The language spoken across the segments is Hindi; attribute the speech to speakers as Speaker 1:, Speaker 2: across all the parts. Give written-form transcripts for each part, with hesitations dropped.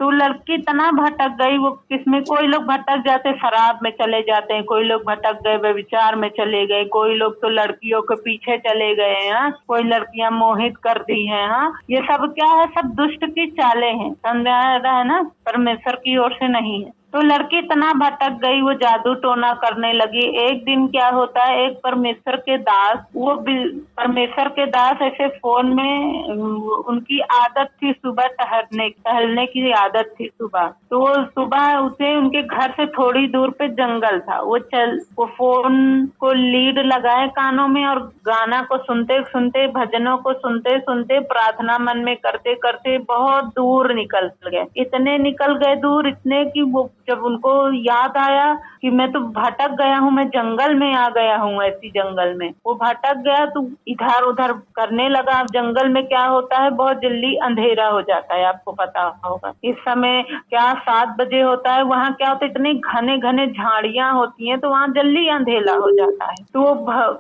Speaker 1: तो लड़की इतना भटक गई, वो किसमें, कोई लोग भटक जाते शराब में चले जाते हैं, कोई लोग भटक गए व्यभिचार में चले गए, कोई लोग तो लड़कियों के पीछे चले गए हैं, कोई लड़कियां मोहित कर दी हैं। हाँ, ये सब क्या है, सब दुष्ट की चालें हैं, समझा है ना, परमेश्वर की ओर से नहीं है। तो लड़की इतना भटक गई, वो जादू टोना करने लगी। एक दिन क्या होता है, एक परमेश्वर के दास, वो परमेश्वर के दास ऐसे फोन में, उनकी आदत थी सुबह टहलने की आदत थी सुबह। तो वो सुबह उसे उनके घर से थोड़ी दूर पे जंगल था, वो फोन को लीड लगाए कानों में और गाना को सुनते सुनते, भजनों को सुनते सुनते, प्रार्थना मन में करते करते बहुत दूर निकल गए। इतने निकल गए दूर, इतने कि वो जब उनको याद आया कि मैं तो भटक गया हूँ, मैं जंगल में आ गया हूँ, ऐसी जंगल में वो भटक गया, तो इधर उधर करने लगा। जंगल में क्या होता है, बहुत जल्दी अंधेरा हो जाता है, आपको पता होगा। इस समय क्या 7 बजे होता है, वहाँ क्या होता है, इतने घने घने झाड़ियां होती हैं, तो वहाँ जल्दी अंधेरा हो जाता है। तो वो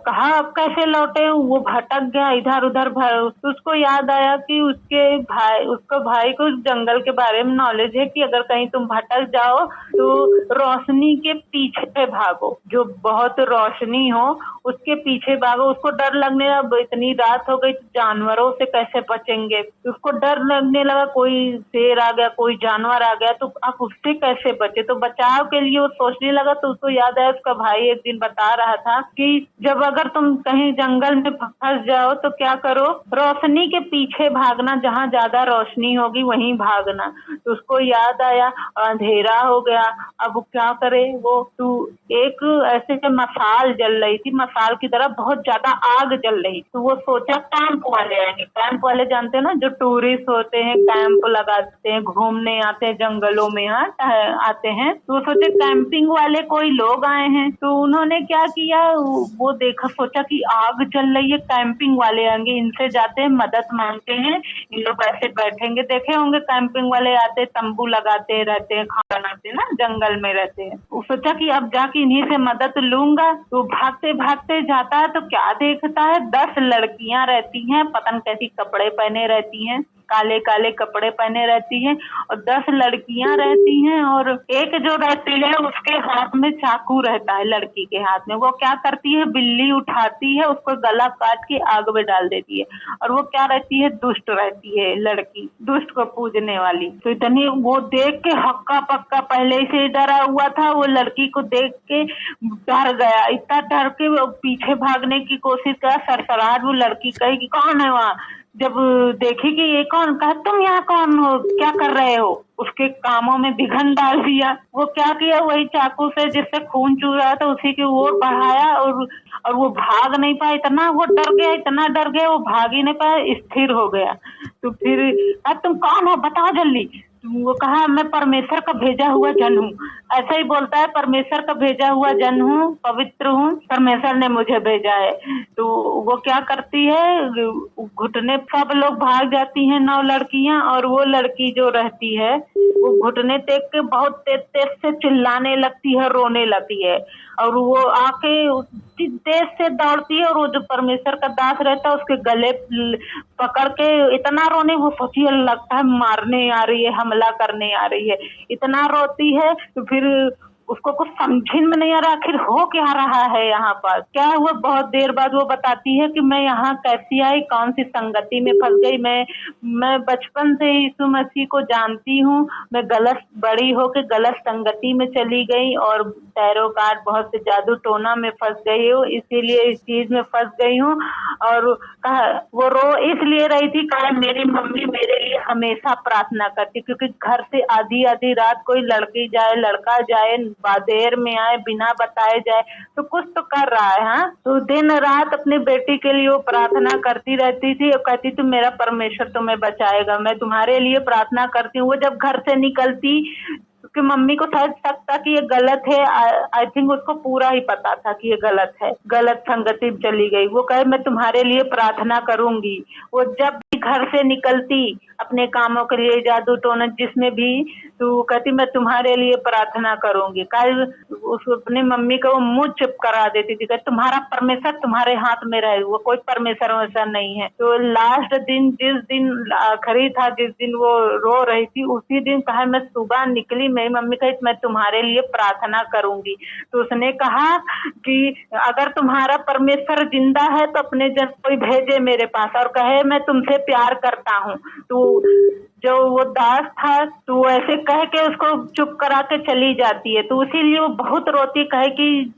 Speaker 1: कहा अब कैसे लौटे, वो भटक गया इधर उधर। तो उसको याद आया कि उसको भाई को जंगल के बारे में नॉलेज है कि अगर कहीं तुम भटक जाओ तो रोशनी के पीछे भागो, जो बहुत रोशनी हो उसके पीछे भागो। उसको डर लगने लगा, इतनी रात हो गई, जानवरों से कैसे बचेंगे, उसको डर लगने लगा, कोई शेर आ गया, कोई जानवर आ गया, तो आप उससे कैसे बचे। तो बचाव के लिए वो सोचने लगा, तो उसको याद आया उसका भाई एक दिन बता रहा था कि जब अगर तुम कहीं जंगल में फंस जाओ तो क्या करो, रोशनी के पीछे भागना, जहाँ ज्यादा रोशनी होगी वहीं भागना। तो उसको याद आया, अंधेरा हो गया, अब वो क्या करे। वो तो एक ऐसे मसाल जल रही थी, मसाल की तरफ बहुत ज्यादा आग जल रही, तो वो सोचा कैंप वाले आएंगे। कैंप वाले जानते हैं ना, जो टूरिस्ट होते हैं, कैंप लगाते हैं, घूमने आते हैं जंगलों में, आते हैं। तो वो सोचे कैंपिंग वाले कोई लोग आए हैं। तो उन्होंने क्या किया, वो देखा, सोचा कि आग जल रही है, कैंपिंग वाले आएंगे, इनसे जाते हैं, मदद मांगते हैं। इन लोग ऐसे बैठेंगे, देखे होंगे कैंपिंग वाले आते, तंबू लगाते रहते हैं, खाना बनाते ना, जंगल में रहते हैं। वो सोचा कि अब जाके इन्हीं से मदद लूंगा। तो भागते भागते जाता है, तो क्या देखता है, 10 लड़कियां रहती हैं, पता नहीं कैसी कपड़े पहने रहती हैं, काले काले कपड़े पहने रहती हैं, और 10 लड़कियां रहती हैं, और एक जो रहती है उसके हाथ में चाकू रहता है, लड़की के हाथ में। वो क्या करती है, बिल्ली उठाती है, उसको गला काट के आग में डाल देती है। और वो क्या रहती है, दुष्ट रहती है लड़की, दुष्ट को पूजने वाली। तो इतनी वो देख के हक्का पक्का पहले से ही डरा हुआ था, वो लड़की को देख के डर गया, इतना डर के वो पीछे भागने की कोशिश करा। सरसराहट, वो लड़की कही कि कौन है वहाँ। जब देखी कि ये कौन, कहा तुम यहाँ कौन हो, क्या कर रहे हो, उसके कामों में विघन डाल दिया। वो क्या किया, वही चाकू से जिससे खून चू रहा था उसी की ओर बढ़ाया, और वो भाग नहीं पाया, इतना वो डर गया, इतना डर गया, वो भाग ही नहीं पाया, स्थिर हो गया। तो फिर अब तुम कौन हो, बताओ जल्दी। वो कहा मैं परमेश्वर का भेजा हुआ जन हूँ, ऐसा ही बोलता है, परमेश्वर का भेजा हुआ जन हूँ, पवित्र हूँ, परमेश्वर ने मुझे भेजा है। तो वो क्या करती है, घुटने, सब लोग भाग जाती हैं 9 लड़कियां, और वो लड़की जो रहती है वो घुटने टेक के बहुत तेज तेज से चिल्लाने लगती है, रोने लगती है। और वो आके तेज से दौड़ती है, और वो जो परमेश्वर का दास रहता है उसके गले पकड़ के इतना रोने, वो सोचिए लगता है मारने आ रही है, हमला करने आ रही है, इतना रोती है। तो फिर उसको कुछ समझ में नहीं आ रहा, आखिर हो क्या रहा है यहाँ पर, क्या हुआ। बहुत देर बाद वो बताती है कि मैं यहाँ कैसी आई, कौन सी संगति में फंस गई। मैं बचपन से यीशु मसीह को जानती हूँ, मैं बड़ी होके गलत संगति में चली गई, और टैरो कार्ड बहुत से जादू टोना में फंस गई हूँ, इसीलिए इस चीज में फंस गई हूँ। और कहा, वो रो इसलिए रही थी, कहा मेरी मम्मी मेरे लिए हमेशा प्रार्थना करती, क्योंकि घर से आधी आधी रात कोई लड़की जाए, लड़का जाए, देर में आए, बिना बताए जाए, तो कुछ तो कर रहा है। हाँ, तो दिन रात अपनी बेटी के लिए वो प्रार्थना करती रहती थी, और कहती थी मेरा परमेश्वर तुम्हें बचाएगा, मैं तुम्हारे लिए प्रार्थना करती हूँ। वो जब घर से निकलती उसकी मम्मी को शायद शक था कि ये गलत है। आई थिंक उसको पूरा ही पता था कि ये गलत है, गलत संगति में चली गई। वो कहे मैं तुम्हारे लिए प्रार्थना करूंगी। वो जब भी घर से निकलती अपने कामों के लिए, जादू टोना जिसमें भी, तो कहती मैं तुम्हारे लिए प्रार्थना करूंगी। कल उस अपनी मम्मी को वो मुंह चुप करा देती थी, कहती तुम्हारा परमेश्वर तुम्हारे हाथ में रहे, वो कोई परमेश्वर वैसा नहीं है। तो लास्ट दिन, जिस दिन आखिरी था, जिस दिन वो रो रही थी, उसी दिन कहा मैं सुबह निकली, मेरी मम्मी कही मैं तुम्हारे लिए प्रार्थना करूंगी। तो उसने कहा कि अगर तुम्हारा परमेश्वर जिंदा है तो अपने जन कोई भेजे मेरे पास और कहे मैं तुमसे प्यार करता हूँ। तो जो वो दास था तो ऐसे कह के उसको चुप करा के चली जाती है। तो इसीलिए वो बहुत रोती, कहे कि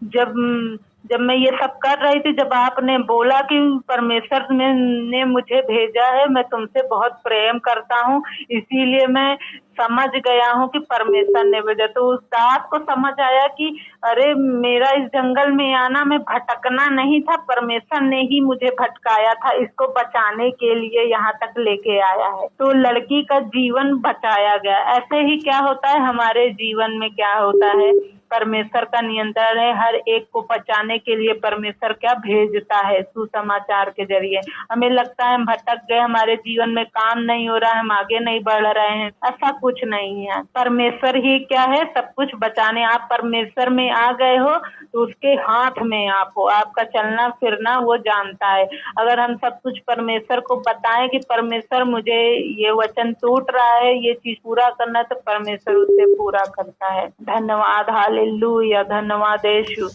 Speaker 1: जब जब मैं ये सब कर रही थी, जब आपने बोला कि परमेश्वर ने मुझे भेजा है, मैं तुमसे बहुत प्रेम करता हूँ, इसीलिए मैं समझ गया हूँ कि परमेश्वर ने भेजा। तो उस दास को समझ आया कि अरे मेरा इस जंगल में आना, मैं भटकना नहीं था, परमेश्वर ने ही मुझे भटकाया था, इसको बचाने के लिए यहाँ तक लेके आया है। तो लड़की का जीवन बचाया गया। ऐसे ही क्या होता है हमारे जीवन में, क्या होता है परमेश्वर का नियंत्रण है। हर एक को बचाने के लिए परमेश्वर क्या भेजता है, सुसमाचार के जरिए। हमें लगता है हम भटक गए, हमारे जीवन में काम नहीं हो रहा है, हम आगे नहीं बढ़ रहे हैं, ऐसा कुछ नहीं है। परमेश्वर ही क्या है, सब कुछ बचाने। आप परमेश्वर में आ गए हो तो उसके हाथ में आप हो, आपका चलना फिरना वो जानता है। अगर हम सब कुछ परमेश्वर को बताएं कि परमेश्वर मुझे ये वचन टूट रहा है, ये चीज पूरा करना, तो परमेश्वर उसे पूरा करता है। धन्यवाद, हालेलुया, धन्यवाद यीशु।